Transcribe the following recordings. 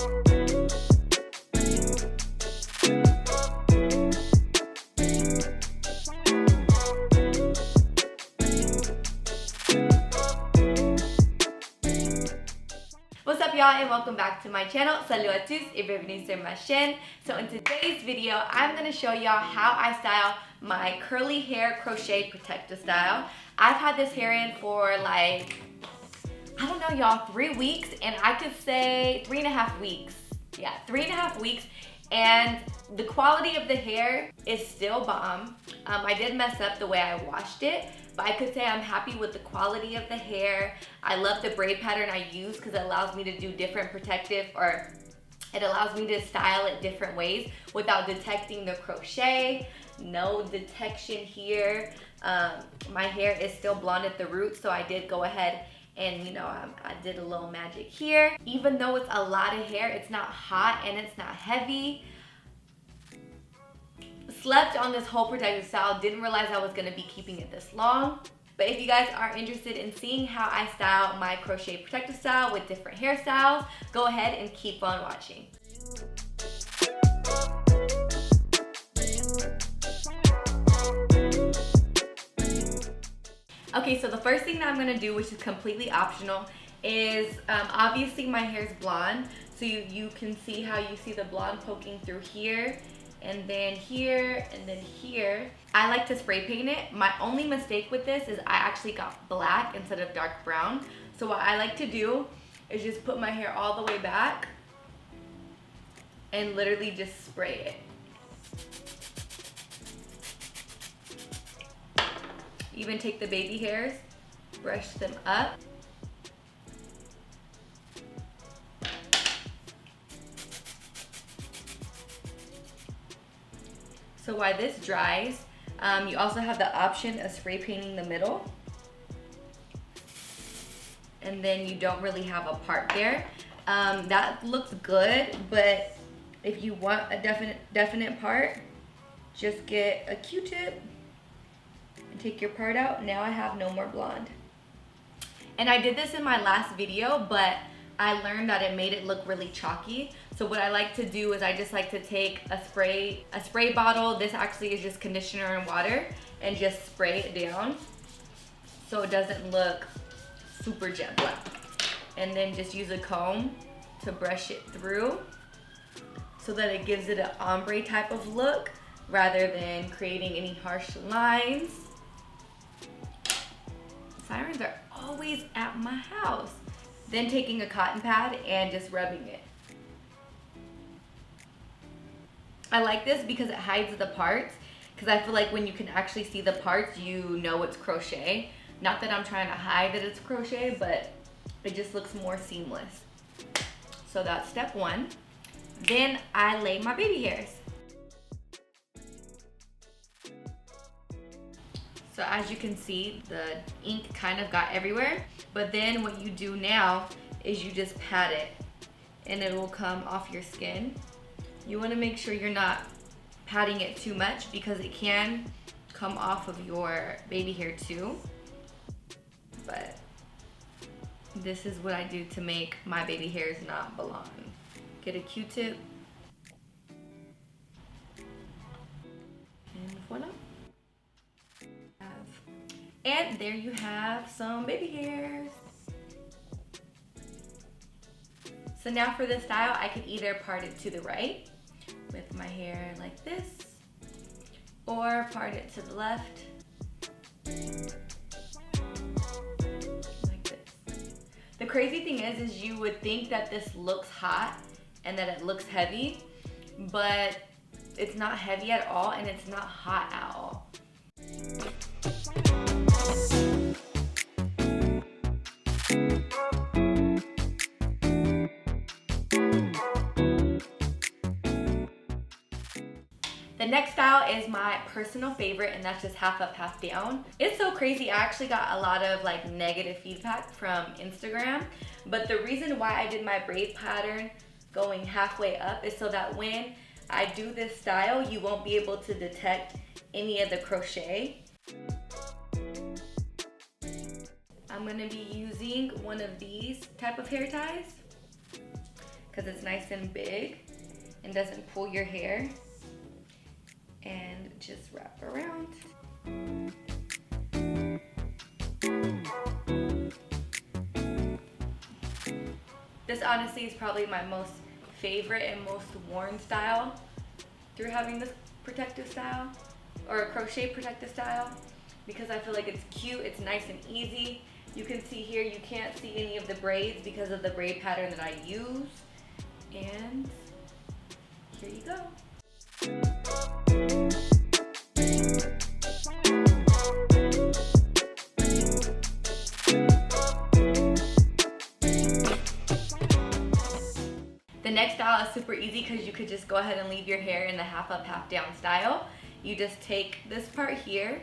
What's up, y'all, and welcome back to my channel. Salut à tous et bienvenue sur ma chaîne. So in today's video, I'm going to show y'all how I style my curly hair crochet protector style. I've had this hair in for like, I don't know, y'all, 3 weeks, and I could say 3.5 weeks. Yeah, 3.5 weeks, and the quality of the hair is still bomb. I did mess up the way I washed it, but I could say I'm happy with the quality of the hair. I love the braid pattern I use because it allows me to do different protective, or it allows me to style it different ways without detecting the crochet. No detection here. My hair is still blonde at the root, so I did go ahead and, you know, I did a little magic here. Even though it's a lot of hair, it's not hot and it's not heavy. Slept on this whole protective style, didn't realize I was gonna be keeping it this long. But if you guys are interested in seeing how I style my crochet protective style with different hairstyles, go ahead and keep on watching. Okay, so the first thing that I'm gonna do, which is completely optional, is obviously my hair's blonde, so you can see how you see the blonde poking through here, and then here, and then here. I like to spray paint it. My only mistake with this is I actually got black instead of dark brown. So what I like to do is just put my hair all the way back and literally just spray it. Even take the baby hairs, brush them up. So while this dries, you also have the option of spray painting the middle. And then you don't really have a part there. That looks good, but if you want a definite part, just get a Q-tip and take your part out. Now I have no more blonde. And I did this in my last video, but I learned that it made it look really chalky. So what I like to do is I just like to take a spray bottle. This actually is just conditioner and water, and just spray it down so it doesn't look super jet black. And then just use a comb to brush it through so that it gives it an ombre type of look rather than creating any harsh lines. Sirens are always at my house. Then taking a cotton pad and just rubbing it. I like this because it hides the parts, because I feel like when you can actually see the parts, you know it's crochet. Not that I'm trying to hide that it's crochet, but it just looks more seamless. So that's step one. Then I lay my baby hairs. So as you can see, the ink kind of got everywhere. But then what you do now is you just pat it and it will come off your skin. You want to make sure you're not patting it too much because it can come off of your baby hair too. But this is what I do to make my baby hairs not belong. Get a Q-tip. And voila. And there you have some baby hairs. So now for this style, I could either part it to the right with my hair like this, or part it to the left like this. The crazy thing is you would think that this looks hot and that it looks heavy, but it's not heavy at all and it's not hot at all. The next style is my personal favorite, and that's just half up, half down. It's so crazy. I actually got a lot of like negative feedback from Instagram, but the reason why I did my braid pattern going halfway up is so that when I do this style, you won't be able to detect any of the crochet. I'm gonna be using one of these type of hair ties because it's nice and big and doesn't pull your hair. And just wrap around. This honestly is probably my most favorite and most worn style through having this protective style, or a crochet protective style, because I feel like it's cute, it's nice and easy. You can see here, you can't see any of the braids because of the braid pattern that I use. And here you go. The next style is super easy because you could just go ahead and leave your hair in the half up, half down style. You just take this part here,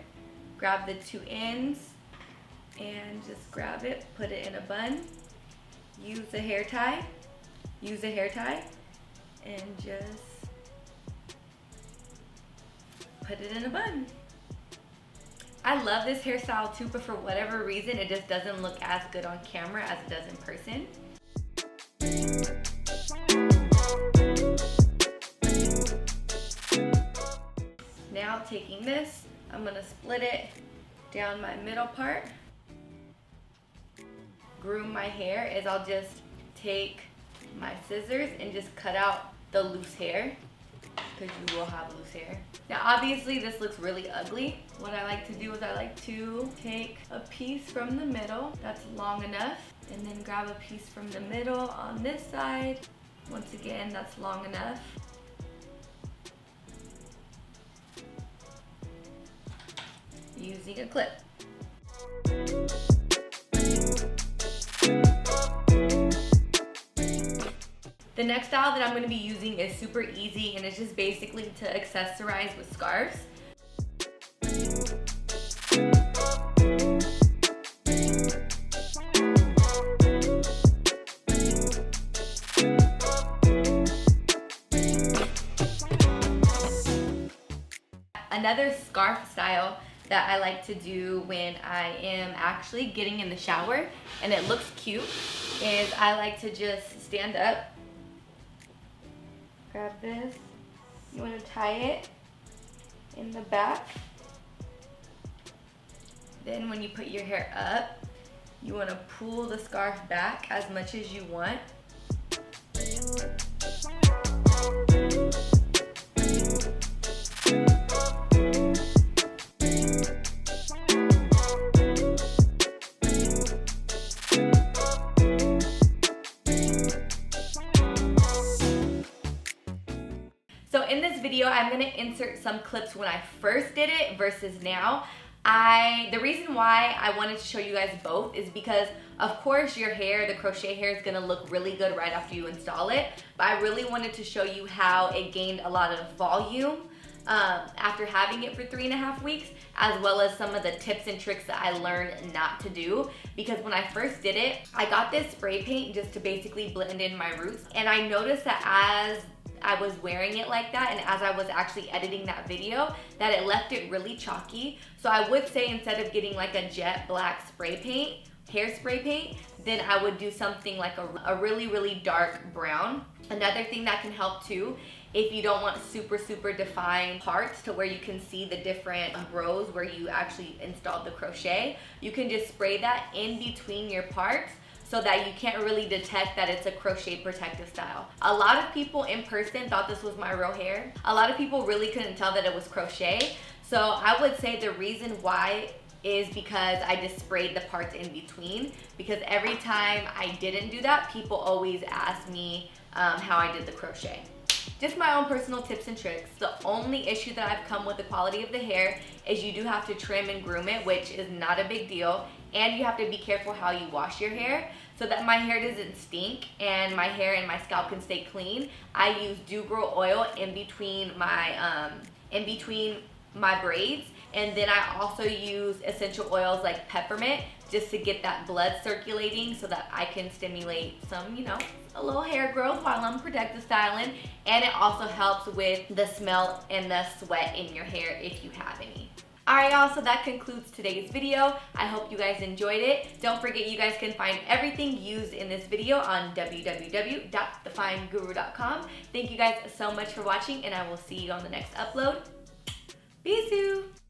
grab the two ends, and just grab it, put it in a bun, use a hair tie, and just put it in a bun. I love this hairstyle too, but for whatever reason, it just doesn't look as good on camera as it does in person. Now taking this, I'm gonna split it down my middle part. Groom my hair is I'll just take my scissors and just cut out the loose hair, because you will have loose hair. Now obviously this looks really ugly. What I like to do is I like to take a piece from the middle that's long enough, and then grab a piece from the middle on this side. Once again, that's long enough. Using a clip. The next style that I'm going to be using is super easy, and it's just basically to accessorize with scarves. Another scarf style that I like to do when I am actually getting in the shower and it looks cute is I like to just stand up, grab this, you want to tie it in the back. Then when you put your hair up, you want to pull the scarf back as much as you want. So in this video, I'm gonna insert some clips when I first did it versus now. The reason why I wanted to show you guys both is because, of course, your hair, the crochet hair, is gonna look really good right after you install it. But I really wanted to show you how it gained a lot of volume after having it for 3.5 weeks, as well as some of the tips and tricks that I learned not to do. Because when I first did it, I got this spray paint just to basically blend in my roots. And I noticed that as I was wearing it like that, and as I was actually editing that video, that it left it really chalky. So I would say instead of getting like a jet black spray paint, hairspray paint, then I would do something like a really, really dark brown. Another thing that can help too, if you don't want super, super defined parts to where you can see the different rows where you actually installed the crochet, you can just spray that in between your parts, so that you can't really detect that it's a crochet protective style. A lot of people in person thought this was my real hair. A lot of people really couldn't tell that it was crochet. So I would say the reason why is because I just sprayed the parts in between, because every time I didn't do that, people always asked me how I did the crochet. Just my own personal tips and tricks. The only issue that I've come with the quality of the hair is you do have to trim and groom it, which is not a big deal. And you have to be careful how you wash your hair so that my hair doesn't stink and my hair and my scalp can stay clean. I use Dew Girl oil in between my braids, and then I also use essential oils like peppermint just to get that blood circulating so that I can stimulate some, a little hair growth while I'm protective styling. And it also helps with the smell and the sweat in your hair if you have any. Alright y'all, so that concludes today's video. I hope you guys enjoyed it. Don't forget you guys can find everything used in this video on www.thefineguru.com. Thank you guys so much for watching, and I will see you on the next upload. Bisous!